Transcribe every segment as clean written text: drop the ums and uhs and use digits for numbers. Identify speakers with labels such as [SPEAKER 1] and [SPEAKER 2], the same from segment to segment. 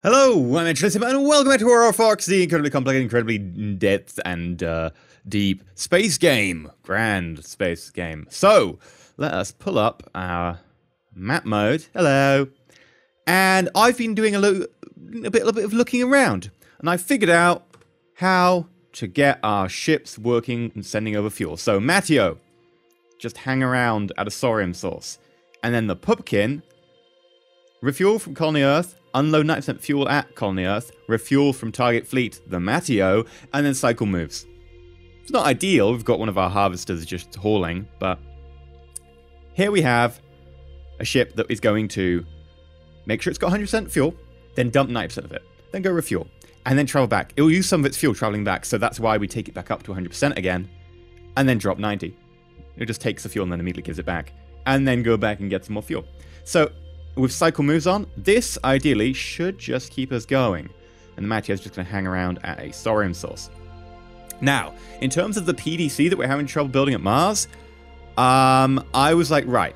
[SPEAKER 1] Hello, I'm EnterElysium, and welcome back to Aurora, the incredibly complex, incredibly in-depth, and deep space game. Grand space game. So, let us pull up our map mode. Hello. And I've been doing a little bit of looking around, and I figured out how to get our ships working and sending over fuel. So, Matteo, just hang around at a thorium source. And then the Pupkin, refuel from Colony Earth, unload 90% fuel at Colony Earth, refuel from target fleet, the Matteo, and then cycle moves. It's not ideal, we've got one of our harvesters just hauling, but here we have a ship that is going to make sure it's got 100% fuel, then dump 90% of it, then go refuel, and then travel back. It will use some of its fuel traveling back, so that's why we take it back up to 100% again, and then drop 90. It just takes the fuel and then immediately gives it back, and then go back and get some more fuel. So, with cycle moves on, this ideally should just keep us going. And the Matteo's just going to hang around at a thorium source. Now, in terms of the PDC that we're having trouble building at Mars, I was like, right,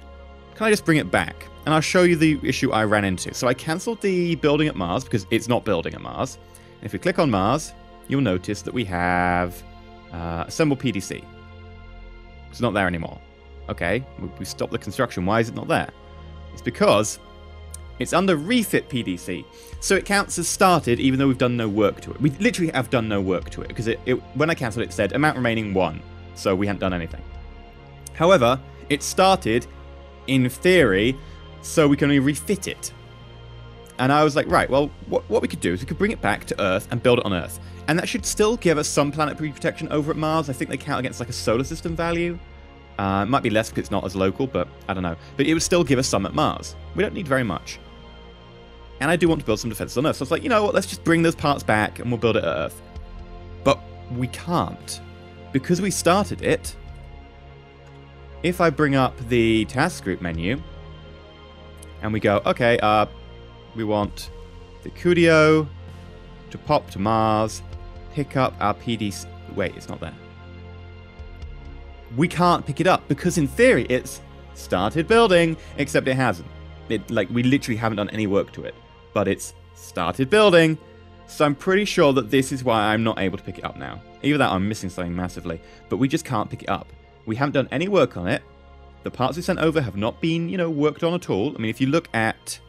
[SPEAKER 1] can I just bring it back? And I'll show you the issue I ran into. So I cancelled the building at Mars because it's not building at Mars. And if we click on Mars, you'll notice that we have assemble PDC. It's not there anymore. Okay, we stopped the construction. Why is it not there? It's because it's under refit PDC, so it counts as started even though we've done no work to it. We literally have done no work to it, because when I cancelled it said amount remaining 1, so we hadn't done anything. However, it started in theory, so we can only refit it. And I was like, right, well, what we could do is we could bring it back to Earth and build it on Earth. And that should still give us some planetary protection over at Mars. I think they count against like a solar system value. It might be less because it's not as local, but I don't know. But it would still give us some at Mars. We don't need very much. And I do want to build some defenses on Earth. So I was like, you know what, let's just bring those parts back and we'll build it at Earth. But we can't. Because we started it, if I bring up the task group menu, and we go, okay, we want the Cudio to pop to Mars, pick up our PDC. Wait, it's not there. We can't pick it up because in theory it's started building, except it hasn't. We literally haven't done any work to it, but it's started building. So I'm pretty sure that this is why I'm not able to pick it up now. Either that or I'm missing something massively, but we just can't pick it up. We haven't done any work on it. The parts we sent over have not been, worked on at all. I mean, if you look at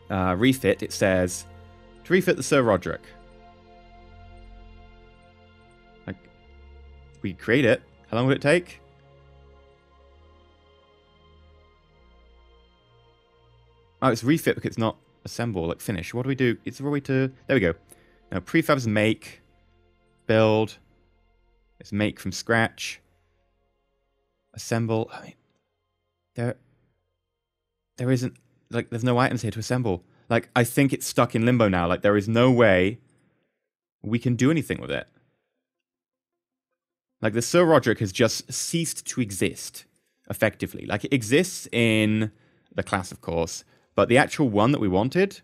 [SPEAKER 1] refit, it says to refit the Sir Roderick. We create it. How long will it take? Oh, it's refit because it's not assemble, like finish. What do we do? It's a way to... There we go. Now, prefabs make, build. It's make from scratch. Assemble. I mean, there isn't... there's no items here to assemble. I think it's stuck in limbo now. There is no way we can do anything with it. The Sir Roderick has just ceased to exist, effectively. It exists in the class, of course, but the actual one that we wanted,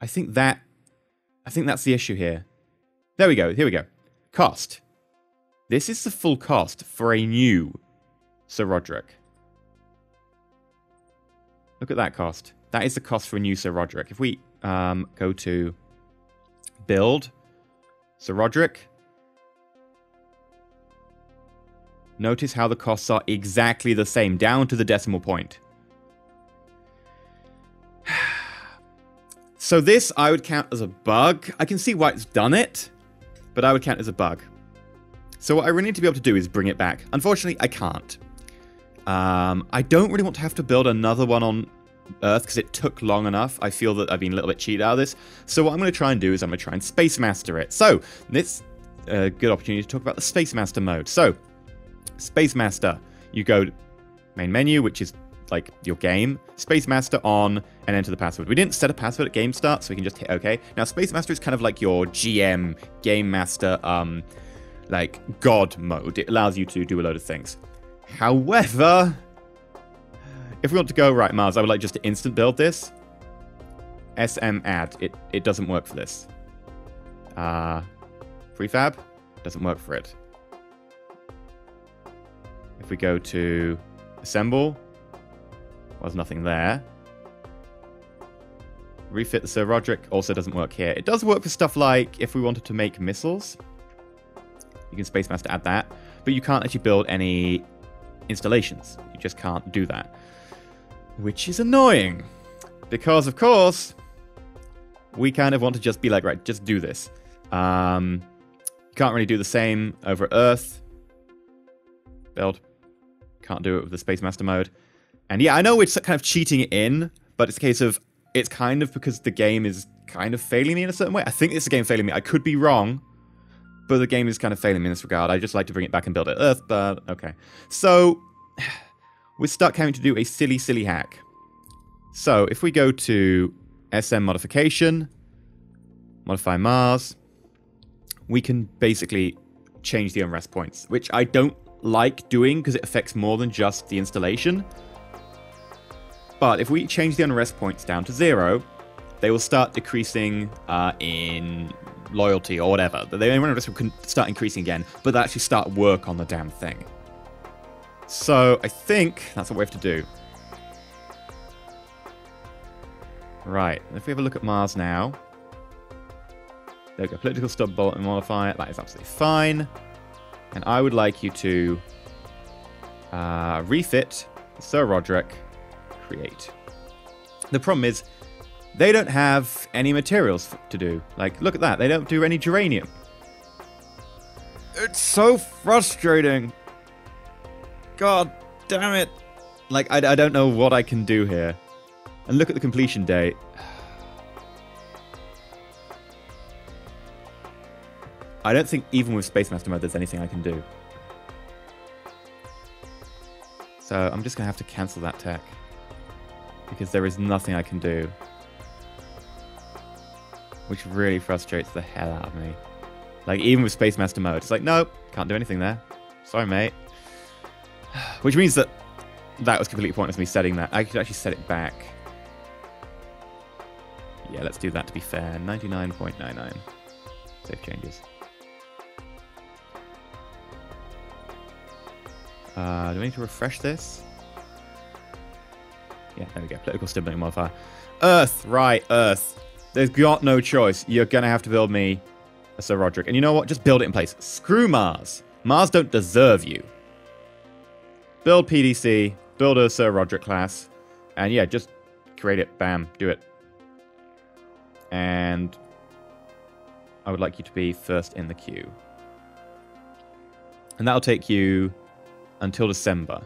[SPEAKER 1] I think that's the issue here. There we go, here we go. Cost. This is the full cost for a new Sir Roderick. Look at that cost. That is the cost for a new Sir Roderick. If we go to build... Sir Roderick. Notice how the costs are exactly the same, down to the decimal point. So this I would count as a bug. I can see why it's done it, but I would count as a bug. So what I really need to be able to do is bring it back. Unfortunately, I can't. I don't really want to have to build another one on Earth because it took long enough. I feel that I've been a little bit cheated out of this. So what I'm going to try and do is I'm going to try and Space Master it. So this a good opportunity to talk about the Space Master mode. So Space Master, you go to main menu, which is your game, Space Master on, and enter the password. We didn't set a password at game start, so we can just hit OK. Now Space Master is kind of like your GM, Game Master, God mode. It allows you to do a load of things. However, if we want to go, right, Mars, I would like just to instant build this. SM add. It doesn't work for this. Prefab doesn't work for it. If we go to assemble, There's nothing there. Refit the Sir Roderick also doesn't work here. It does work for stuff like if we wanted to make missiles. You can Space Master add that. But you can't actually build any installations. You just can't do that. Which is annoying. Because, of course, we kind of want to just be like, right, just do this. You can't really do the same over Earth. Build. Can't do it with the Space Master mode. And yeah, I know it's kind of cheating it in, but it's a case of, it's kind of because the game is kind of failing me in a certain way. I think it's a game failing me. I could be wrong, but the game is kind of failing me in this regard. I just like to bring it back and build it Earth, but okay. So, we're stuck having to do a silly, silly hack. So, if we go to SM modification, modify Mars, we can basically change the unrest points, which I don't like doing because it affects more than just the installation. But if we change the unrest points down to 0, they will start decreasing in loyalty or whatever. The unrest will start increasing again, but they'll actually start work on the damn thing. So I think that's what we have to do. Right, if we have a look at Mars now. There we go, political stub bulletin modifier, that is absolutely fine. And I would like you to refit Sir Roderick, create. The problem is, they don't have any materials to do. Like, look at that, they don't do any geranium. It's so frustrating. God damn it. Like, I don't know what I can do here. And look at the completion date. I don't think even with Space Master mode there's anything I can do. So I'm just going to have to cancel that tech. Because there is nothing I can do. Which really frustrates the hell out of me. Like, even with Space Master mode, it's like, nope, can't do anything there. Sorry, mate. Which means that that was completely pointless, me setting that. I could actually set it back. Yeah, let's do that to be fair. 99.99. Save changes. Do we need to refresh this? Yeah, there we go. Political stability modifier. Earth! Right, Earth. There's got no choice. You're going to have to build me a Sir Roderick. And you know what? Just build it in place. Screw Mars. Mars don't deserve you. Build PDC. Build a Sir Roderick class. And yeah, just create it. Bam. Do it. And I would like you to be first in the queue. And that'll take you until December.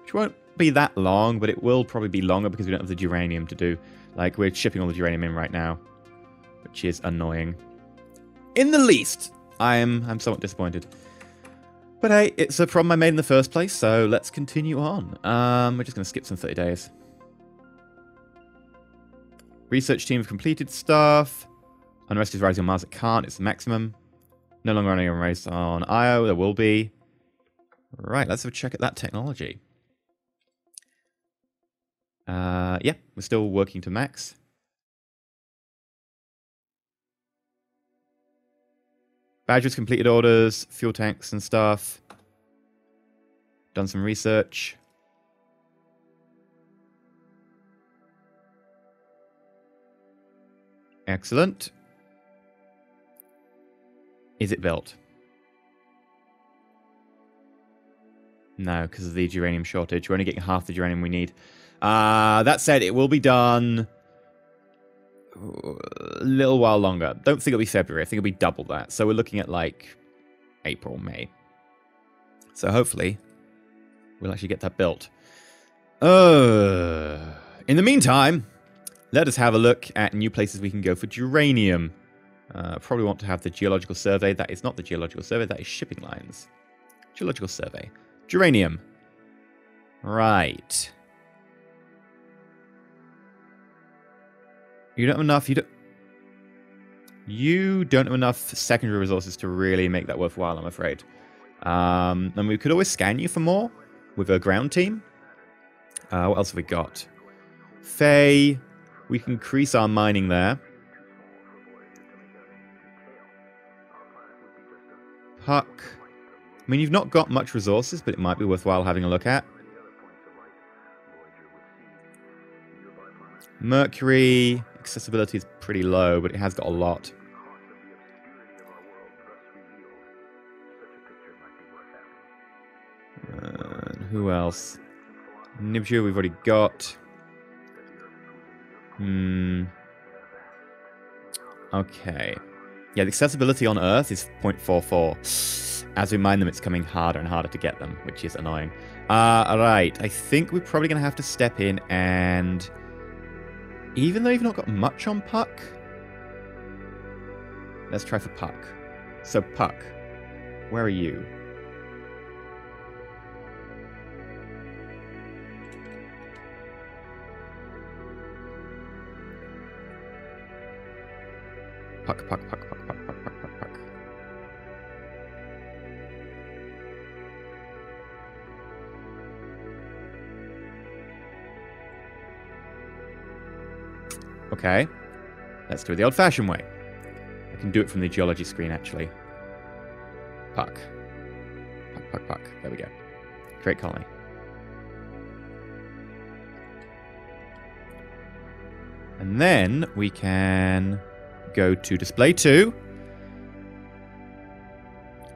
[SPEAKER 1] Which won't be that long, but it will probably be longer because we don't have the geranium to do. Like, we're shipping all the geranium in right now, which is annoying. In the least, I'm somewhat disappointed. But hey, it's a problem I made in the first place, so let's continue on. We're just going to skip some 30 days. Research team have completed stuff. Unrest is rising on Mars. It can't. It's the maximum. No longer running a race on Io. There will be. Right, let's have a check at that technology. Yeah, we're still working to max. Badger's completed orders, fuel tanks and stuff. Done some research. Excellent. Is it built? No, because of the uranium shortage. We're only getting half the uranium we need. That said, it will be done a little while longer. Don't think it'll be February. I think it'll be double that. So we're looking at like April, May. So hopefully we'll actually get that built. In the meantime, let us have a look at new places we can go for geranium. Probably want to have the geological survey. That is not the geological survey. That is shipping lines. Geological survey. Geranium. Right. You don't have enough. You don't have enough secondary resources to really make that worthwhile, I'm afraid. And we could always scan you for more with a ground team. What else have we got? Faye. We can increase our mining there. Puck. I mean, you've not got much resources, but it might be worthwhile having a look at. Mercury, accessibility is pretty low, but it has got a lot. Who else? Nibiru we've already got. Okay. Yeah, the accessibility on Earth is 0.44. As we mine them, it's coming harder and harder to get them, which is annoying. Alright, I think we're probably going to have to step in and... Even though you've not got much on Puck... Let's try for Puck. So, Puck, where are you? Puck, Puck, Puck, Puck, Puck, Puck, Puck, Puck, Puck. Okay. Let's do it the old-fashioned way. I can do it from the geology screen, actually. Puck. Puck, Puck, Puck. There we go. Create colony. And then we can... go to display 2.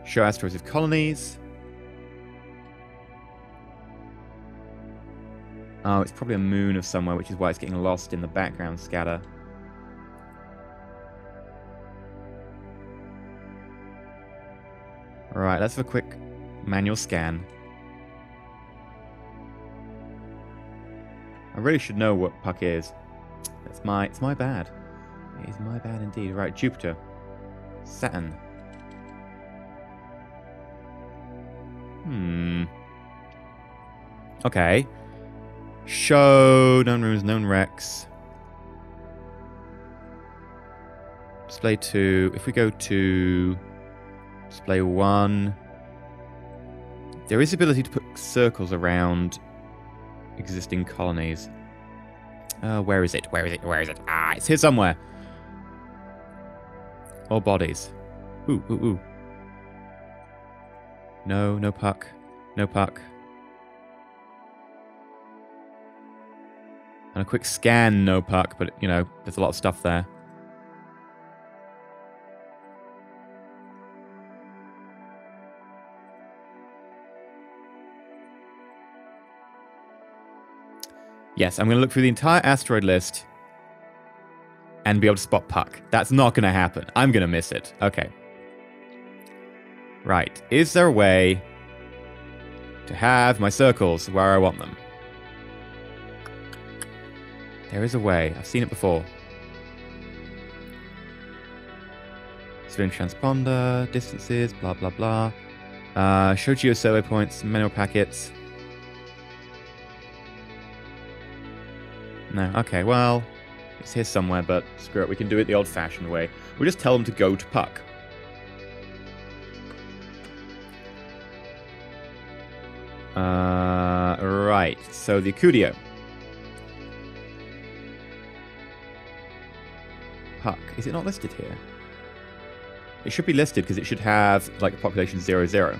[SPEAKER 1] Show asteroids with colonies. Oh, it's probably a moon of somewhere, which is why it's getting lost in the background scatter. Alright, let's have a quick manual scan. I really should know what Puck is. It's my bad. It is my bad indeed. Right, Jupiter. Saturn. Okay. Show known rooms, known wrecks. Display 2. If we go to display 1, there is the ability to put circles around existing colonies. Where is it? Where is it? Where is it? Ah, it's here somewhere. All bodies. Ooh, ooh, ooh. No, no Puck. No Puck. And a quick scan, no Puck, but, you know, there's a lot of stuff there. Yes, I'm going to look through the entire asteroid list and be able to spot Puck. That's not going to happen. I'm going to miss it. Okay. Right. Is there a way to have my circles where I want them? There is a way. I've seen it before. Spin transponder, distances, blah, blah, blah. Show geo survey points, manual packets. No. Okay, well... It's here somewhere, but screw it. We can do it the old-fashioned way. We'll just tell them to go to Puck. Right. So the Acudio. Puck. Is it not listed here? It should be listed because it should have, like, a population 00.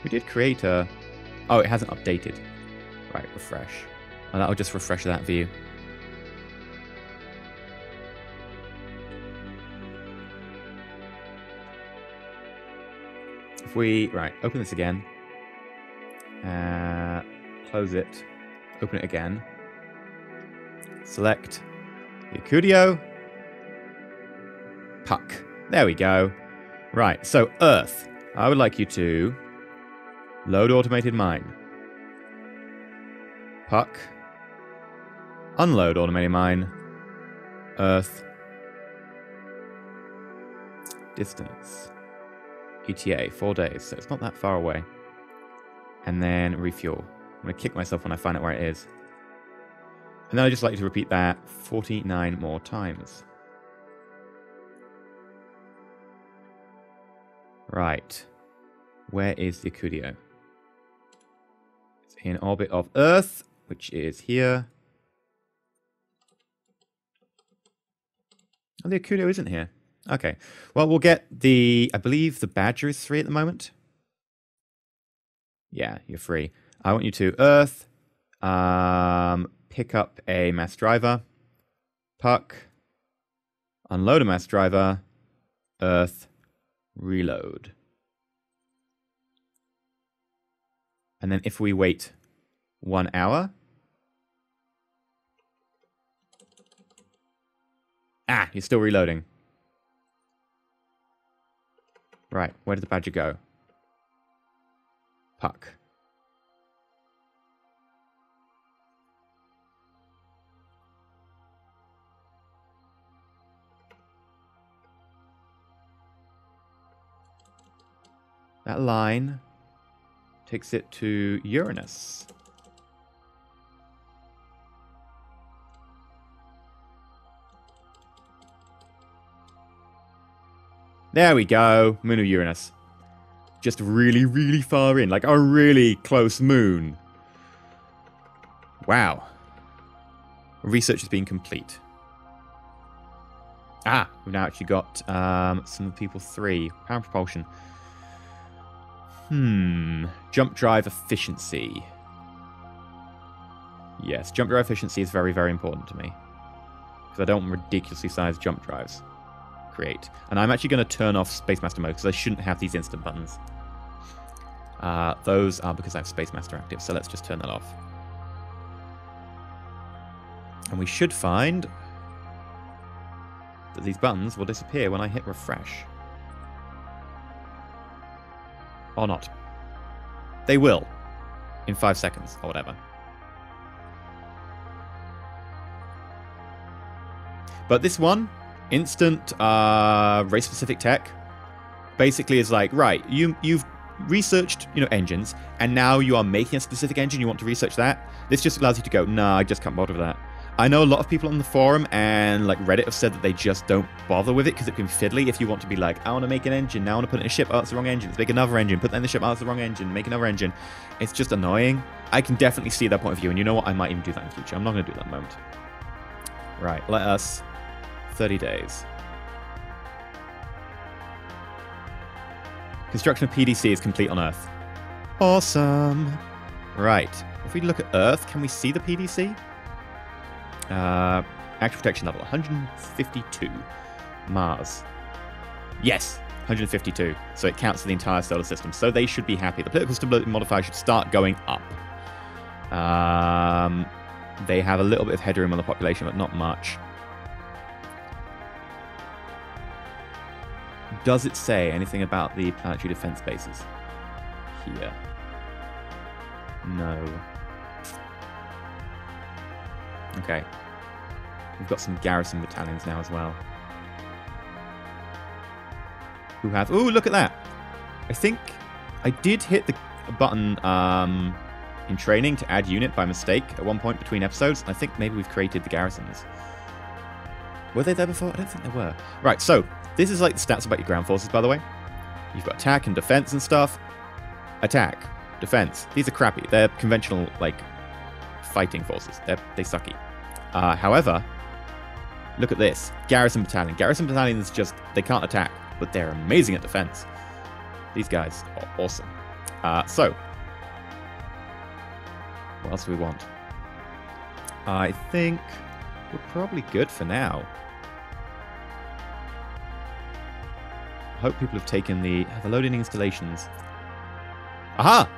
[SPEAKER 1] We did create a... Oh, it hasn't updated. Right, refresh. And that'll just refresh that view. If we... Right, open this again. Close it. Open it again. Select the Acudio. Puck. There we go. Right, so Earth. I would like you to load automated mine. Puck. Unload automated mine. Earth. Distance. ETA, 4 days, so it's not that far away. And then refuel. I'm going to kick myself when I find out where it is. And then I'd just like you to repeat that 49 more times. Right. Where is the Acudio? It's in orbit of Earth, which is here. Oh, the Acudio isn't here. Okay. Well, we'll get the... I believe the Badger is free at the moment. Yeah, you're free. I want you to Earth, pick up a mass driver, puck, unload a mass driver, Earth, reload. And then if we wait 1 hour... Ah, you're still reloading. Right, where did the badger go? Puck. That line takes it to Uranus. There we go. Moon of Uranus. Just really, really far in. Like a really close moon. Wow. Research has been complete. Ah, we've now actually got some people 3. Power and propulsion. Jump drive efficiency. Yes, jump drive efficiency is very, very important to me. Because I don't want ridiculously sized jump drives. Create. And I'm actually going to turn off Space Master mode because I shouldn't have these instant buttons. Those are because I have Space Master active, so let's just turn that off. And we should find that these buttons will disappear when I hit refresh. Or not. They will. In 5 seconds, or whatever. But this one, instant race-specific tech, basically is like, right, you've researched, engines, and now you are making a specific engine, you want to research that. This just allows you to go, nah, I just can't bother with that. I know a lot of people on the forum and like Reddit have said that they just don't bother with it because it can be fiddly. If you want to be like, I want to make an engine, now I want to put it in a ship, oh, it's the wrong engine. Let's make another engine, put that in the ship, oh, it's the wrong engine, make another engine. It's just annoying. I can definitely see that point of view, and you know what? I might even do that in the future. I'm not going to do that at the moment. Right, let us... 30 days. Construction of PDC is complete on Earth. Awesome. Right. If we look at Earth, can we see the PDC? Actual protection level, 152. Mars. Yes, 152. So it counts for the entire solar system. So they should be happy. The political stability modifier should start going up. They have a little bit of headroom on the population, but not much. Does it say anything about the planetary defense bases here? No. Okay. We've got some garrison battalions now as well. Who have... Ooh, look at that! I think I did hit the button in training to add unit by mistake at one point between episodes. I think maybe we've created the garrisons. Were they there before? I don't think they were. Right, so this is like the stats about your ground forces, by the way. You've got attack and defense and stuff. Attack, defense. These are crappy. They're conventional, like, fighting forces. They sucky. However, look at this. Garrison battalion. Garrison battalions just, they can't attack, but they're amazing at defense. These guys are awesome. So, what else do we want? I think we're probably good for now. I hope people have taken the loading installations. Aha!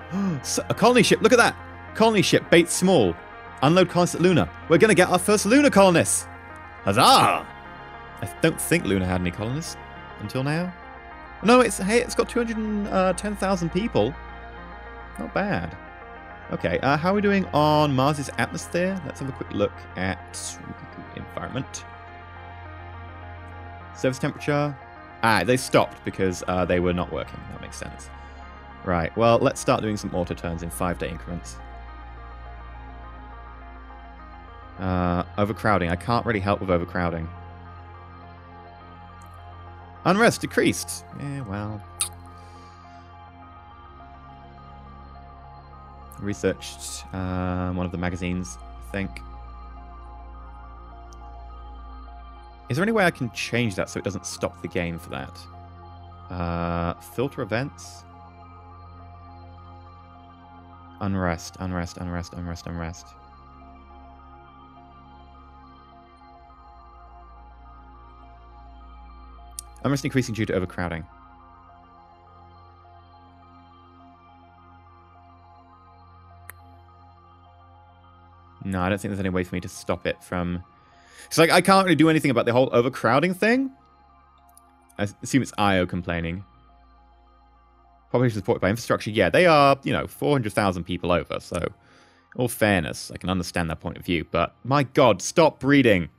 [SPEAKER 1] A colony ship, look at that! Colony ship, bait small. Unload colonists at Luna. We're going to get our first lunar colonists! Huzzah! I don't think Luna had any colonists until now. No, it's got 210,000 people. Not bad. Okay, how are we doing on Mars's atmosphere? Let's have a quick look at environment. Surface temperature. Ah, they stopped because they were not working. That makes sense. Right, well, let's start doing some auto turns in 5-day increments. Overcrowding. I can't really help with overcrowding. Unrest decreased. Yeah, well. Researched one of the magazines, I think. Is there any way I can change that so it doesn't stop the game for that? Filter events. Unrest, unrest, unrest, unrest, unrest. Unrest increasing due to overcrowding. No, I don't think there's any way for me to stop it from... It's like, I can't really do anything about the whole overcrowding thing. I assume it's IO complaining. Population supported by infrastructure. Yeah, they are, you know, 400,000 people over, so... In all fairness, I can understand that point of view, but my god, stop breeding!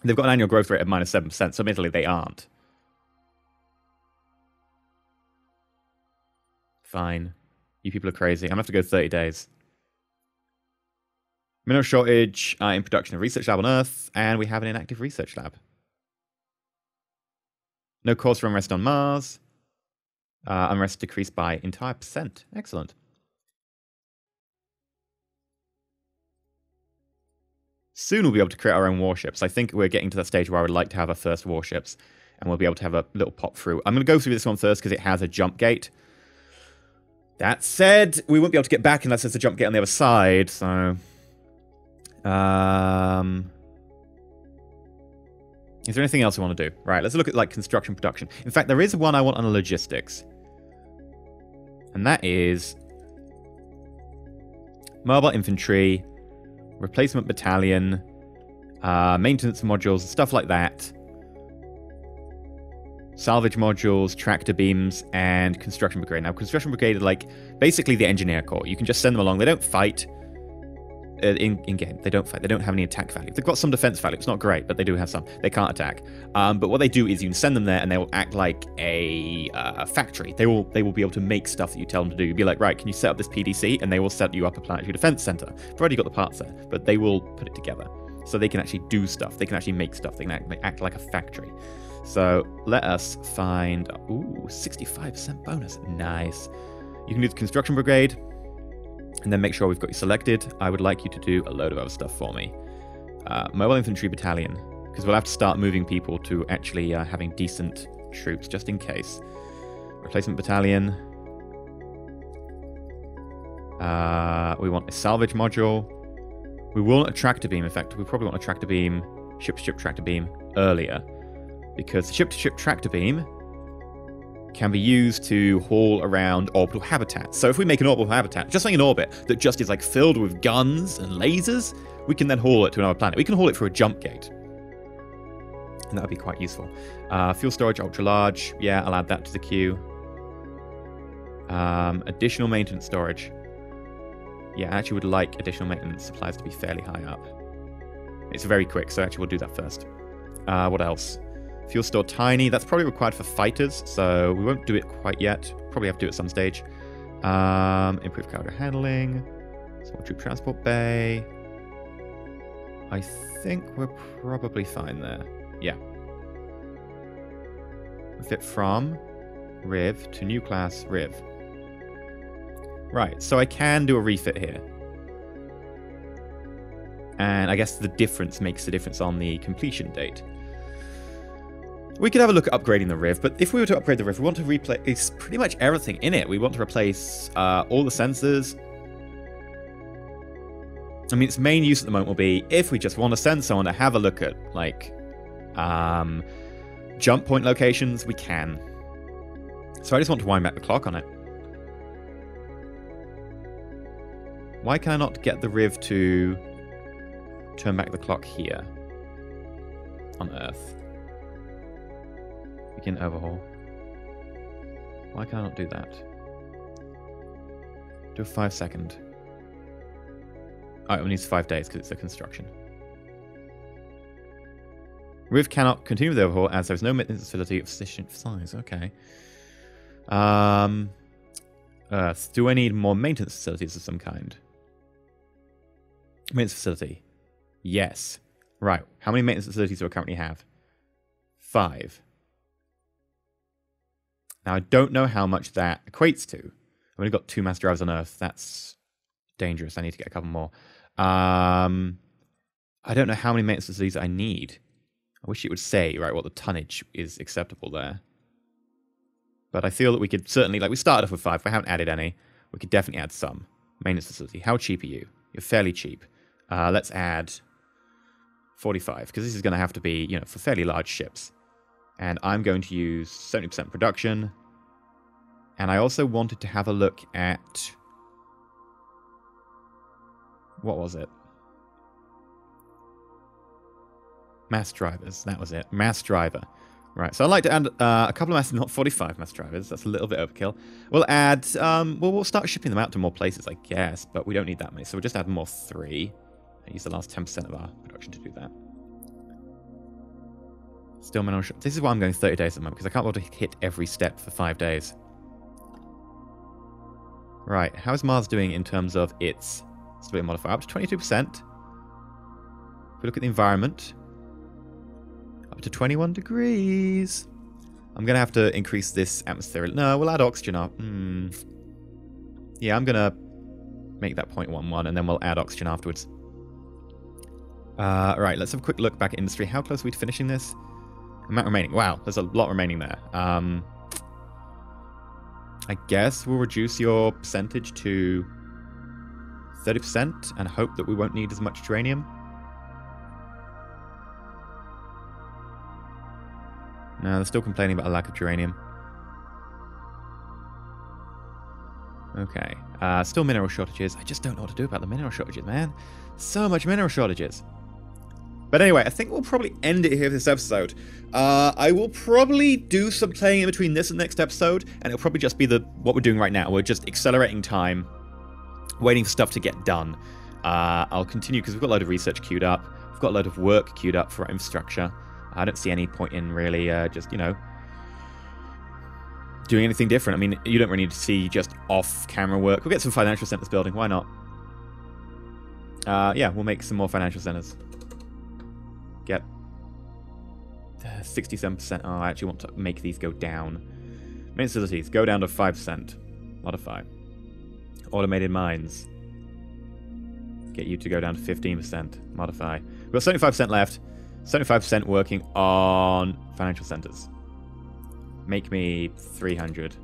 [SPEAKER 1] They've got an annual growth rate of -7%, so admittedly they aren't. Fine. You people are crazy. I'm gonna have to go 30 days. Mineral shortage in production of research lab on Earth, and we have an inactive research lab. No cause for unrest on Mars. Unrest decreased by entire percent. Excellent. Soon we'll be able to create our own warships. I think we're getting to that stage where I would like to have our first warships, and we'll be able to have a little pop through. I'm going to go through this one first because it has a jump gate. That said, we won't be able to get back unless there's a jump gate on the other side, so... Is there anything else we want to do? Right, let's look at, like, construction production. In fact, there is one I want on logistics. And that is... Mobile infantry, replacement battalion, maintenance modules, stuff like that. Salvage modules, tractor beams, and construction brigade. Now, construction brigade are, like, basically the engineer corps. You can just send them along. They don't fight. In-game, they don't fight. They don't have any attack value. They've got some defense value. It's not great, but they do have some. They can't attack. But what they do is you can send them there, and they will act like a factory. They will be able to make stuff that you tell them to do. You'll be like, right, can you set up this PDC? And they will set you up a planetary defense center. They've already got the parts there, but they will put it together. So they can actually do stuff. They can actually make stuff. They can act like a factory. So let us find... Ooh, 65% bonus. Nice. You can do the construction brigade. And then make sure we've got you selected. I would like you to do a load of other stuff for me. Mobile infantry battalion, because we'll have to start moving people to actually having decent troops, just in case. Replacement battalion. We want a salvage module. We will want a tractor beam, in fact. We probably want a tractor beam, ship-to-ship tractor beam earlier. Because the ship-to-ship tractor beam can be used to haul around orbital habitat. So if we make an orbital habitat, just like an orbit, that just is like filled with guns and lasers, we can then haul it to another planet. We can haul it through a jump gate. And that would be quite useful. Fuel storage, ultra large. Yeah, I'll add that to the queue. Additional maintenance storage. Yeah, I actually would like additional maintenance supplies to be fairly high up. It's very quick, so actually we'll do that first. What else? Fuel store tiny. That's probably required for fighters, so we won't do it quite yet. Probably have to do it at some stage. Improve cargo handling. Small troop transport bay. I think we're probably fine there. Yeah. Fit from Riv to new class Riv. Right, so I can do a refit here. And I guess the difference makes the difference on the completion date. We could have a look at upgrading the Riv, but if we were to upgrade the Riv, we want to replace pretty much everything in it. We want to replace all the sensors. I mean, its main use at the moment will be if we just want to send someone to have a look at, like, jump point locations, we can. So I just want to wind back the clock on it. Why can I not get the Riv to turn back the clock here on Earth? Begin overhaul. Why can I not do that? Do a 5-second. Oh, it needs 5 days because it's a construction. Riv cannot continue with the overhaul as there is no maintenance facility of sufficient size. Okay. Earth. Do I need more maintenance facilities of some kind? Maintenance facility. Yes. Right. How many maintenance facilities do I currently have? 5. Now, I don't know how much that equates to. I've only got 2 mass drives on Earth. That's dangerous. I need to get a couple more. I don't know how many maintenance facilities I need. I wish it would say, right, what the tonnage is acceptable there. But I feel that we could certainly, like, we started off with 5. We haven't added any. We could definitely add some. Maintenance facility. How cheap are you? You're fairly cheap. Let's add 45, because this is going to have to be, you know, for fairly large ships. And I'm going to use 70% production. And I also wanted to have a look at... What was it? Mass drivers. That was it. Mass driver. Right, so I'd like to add a couple of mass, not 45 mass drivers. That's a little bit overkill. We'll add... well, we'll start shipping them out to more places, I guess. But we don't need that many. So we'll just add more 3. I use the last 10% of our production to do that. Still mineral shop. This is why I'm going 30 days at the moment, because I can't be able to hit every step for 5 days. Right, how is Mars doing in terms of its stability modifier? Up to 22%. If we look at the environment, up to 21 degrees. I'm going to have to increase this atmosphere. No, we'll add oxygen up. Yeah, I'm going to make that 0.11, and then we'll add oxygen afterwards. Right, let's have a quick look back at industry. How close are we to finishing this? Amount remaining. Wow, there's a lot remaining there. I guess we'll reduce your percentage to 30% and hope that we won't need as much uranium. No, they're still complaining about a lack of uranium. Okay. Still mineral shortages. I just don't know what to do about the mineral shortages, man. So much mineral shortages. But anyway, I think we'll probably end it here for this episode. I will probably do some playing in between this and the next episode, and it'll probably just be what we're doing right now. We're just accelerating time, waiting for stuff to get done. I'll continue because we've got a load of research queued up. We've got a load of work queued up for our infrastructure. I don't see any point in really just, you know, doing anything different. I mean, you don't really need to see just off-camera work. We'll get some financial centers building. Why not? Yeah, we'll make some more financial centers. Get 67%. Oh, I actually want to make these go down. Main facilities, go down to 5%. Modify. Automated mines. Get you to go down to 15%. Modify. We've got 75% left. 75% working on financial centers. Make me 300.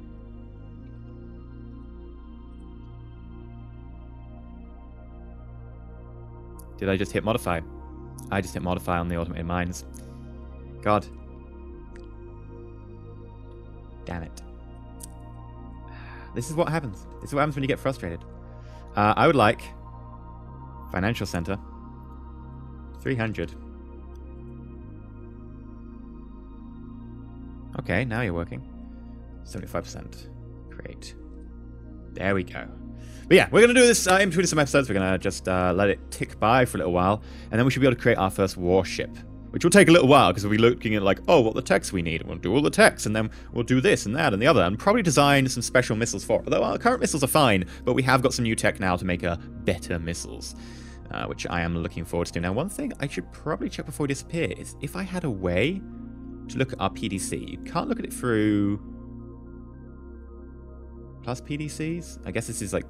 [SPEAKER 1] Did I just hit modify? I just hit modify on the automated mines. God. Damn it. This is what happens. This is what happens when you get frustrated. I would like financial center 300. Okay, now you're working. 75%. Create. There we go. But yeah, we're going to do this in between some episodes. We're going to just let it tick by for a little while. And then we should be able to create our first warship. Which will take a little while, because we'll be looking at like, oh, what the techs we need. We'll do all the techs, and then we'll do this and that and the other. And probably design some special missiles for it. Although our current missiles are fine, but we have got some new tech now to make better missiles. Which I am looking forward to. Now, one thing I should probably check before we disappear is if I had a way to look at our PDC. You can't look at it through plus PDCs. I guess this is like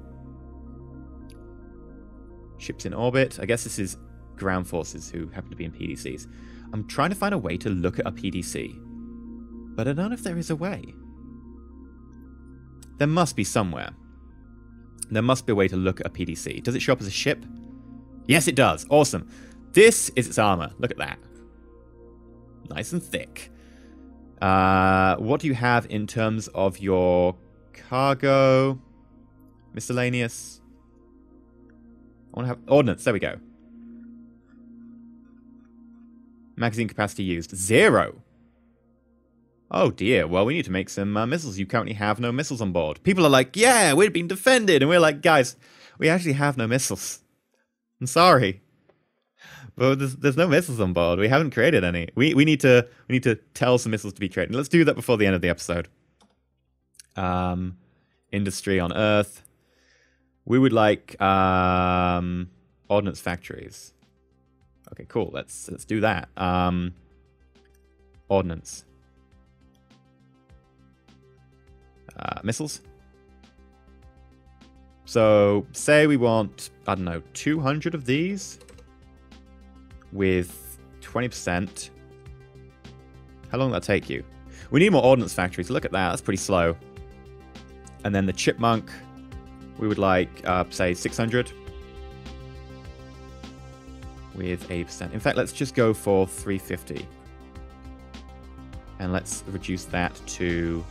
[SPEAKER 1] ships in orbit. I guess this is ground forces who happen to be in PDCs. I'm trying to find a way to look at a PDC, but I don't know if there is a way. There must be somewhere. There must be a way to look at a PDC. Does it show up as a ship? Yes, it does. Awesome. This is its armor. Look at that. Nice and thick. What do you have in terms of your cargo? Miscellaneous. I want to have ordnance. There we go. Magazine capacity used. 0. Oh dear. Well, we need to make some missiles. You currently have no missiles on board. People are like, yeah, we've been defended. And we're like, guys, we actually have no missiles. I'm sorry. But there's no missiles on board. We haven't created any. We need to tell some missiles to be created. Let's do that before the end of the episode. Industry on Earth. We would like ordnance factories. Okay, cool. Let's do that. Ordnance. Missiles. So, say we want, I don't know, 200 of these with 20%. How long will that take you? We need more ordnance factories. Look at that. That's pretty slow. And then the chipmunk. We would like, say, 600 with 8%. In fact, let's just go for 350. And let's reduce that to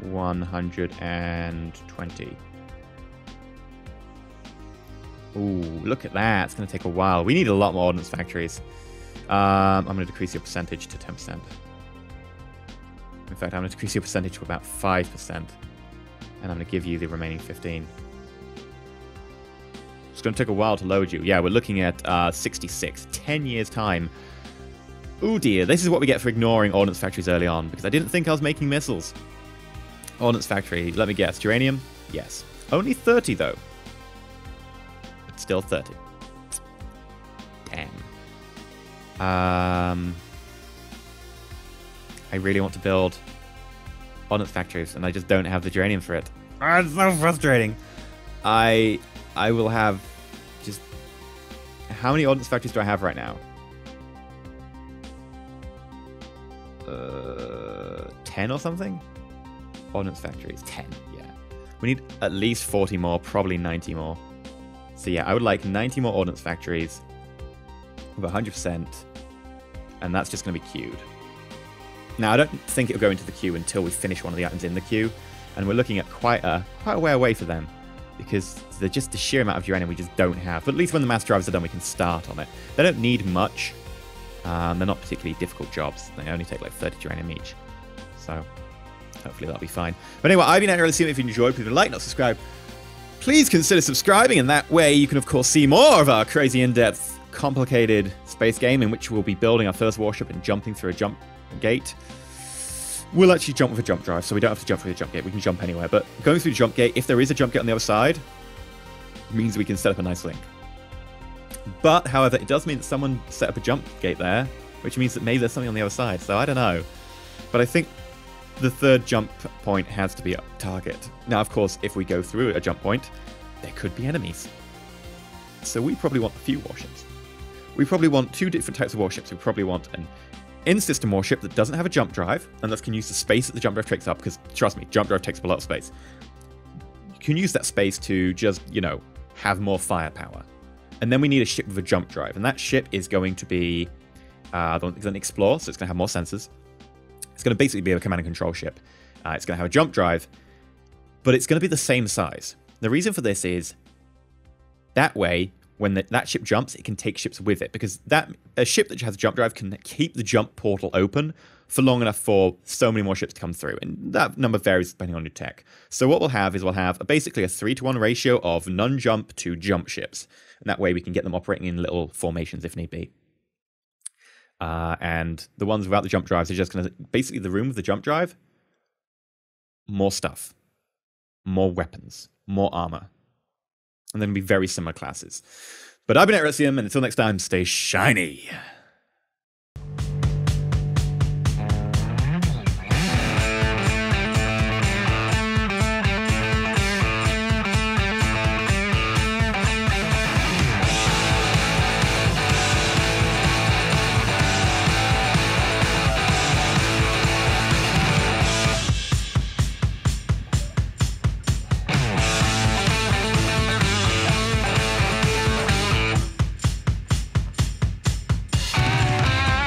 [SPEAKER 1] 120. Ooh, look at that. It's going to take a while. We need a lot more ordnance factories. I'm going to decrease your percentage to 10%. In fact, I'm going to decrease your percentage to about 5%. And I'm going to give you the remaining 15. It's going to take a while to load you. Yeah, we're looking at 66. 10 years' time. Ooh dear, this is what we get for ignoring ordnance factories early on, because I didn't think I was making missiles. Ordnance factory, let me guess. Uranium? Yes. Only 30, though. But still 30. Damn. I really want to build ordnance factories, and I just don't have the uranium for it. Oh, it's so frustrating. I will have just... How many ordnance factories do I have right now? 10 or something? Ordnance factories. 10, yeah. We need at least 40 more, probably 90 more. So yeah, I would like 90 more ordnance factories with 100%, and that's just going to be queued. Now, I don't think it'll go into the queue until we finish one of the items in the queue, and we're looking at quite a way away for them, because they're just the sheer amount of uranium we just don't have. But at least when the mass drivers are done, we can start on it. They don't need much. They're not particularly difficult jobs. They only take like 30 uranium each. So hopefully that'll be fine. But anyway, I've been EnterElysium. If you enjoyed, please like, not subscribe. Please consider subscribing, and that way you can, of course, see more of our crazy, in-depth, complicated space game in which we'll be building our first warship and jumping through a jump gate. We'll actually jump with a jump drive, so we don't have to jump through the jump gate. We can jump anywhere. But going through the jump gate, if there is a jump gate on the other side, means we can set up a nice link. But, however, it does mean that someone set up a jump gate there, which means that maybe there's something on the other side. So I don't know. But I think the third jump point has to be a target. Now, of course, if we go through a jump point, there could be enemies. So we probably want a few warships. We probably want two different types of warships. We probably want an in-system warship that doesn't have a jump drive, and thus can use the space that the jump drive takes up, because, trust me, jump drive takes up a lot of space. You can use that space to just, you know, have more firepower. And then we need a ship with a jump drive, and that ship is going to be it's going to explore, so it's going to have more sensors. It's going to basically be a command and control ship. It's going to have a jump drive, but it's going to be the same size. The reason for this is that way, when that ship jumps, it can take ships with it, because a ship that has a jump drive can keep the jump portal open for long enough for so many more ships to come through, and that number varies depending on your tech. So what we'll have is basically a 3-to-1 ratio of non-jump to jump ships, and that way we can get them operating in little formations if need be. And the ones without the jump drives are just going to... Basically, the room with the jump drive, more stuff, more weapons, more armor. And then be very similar classes. But I've been EnterElysium, and until next time, stay shiny.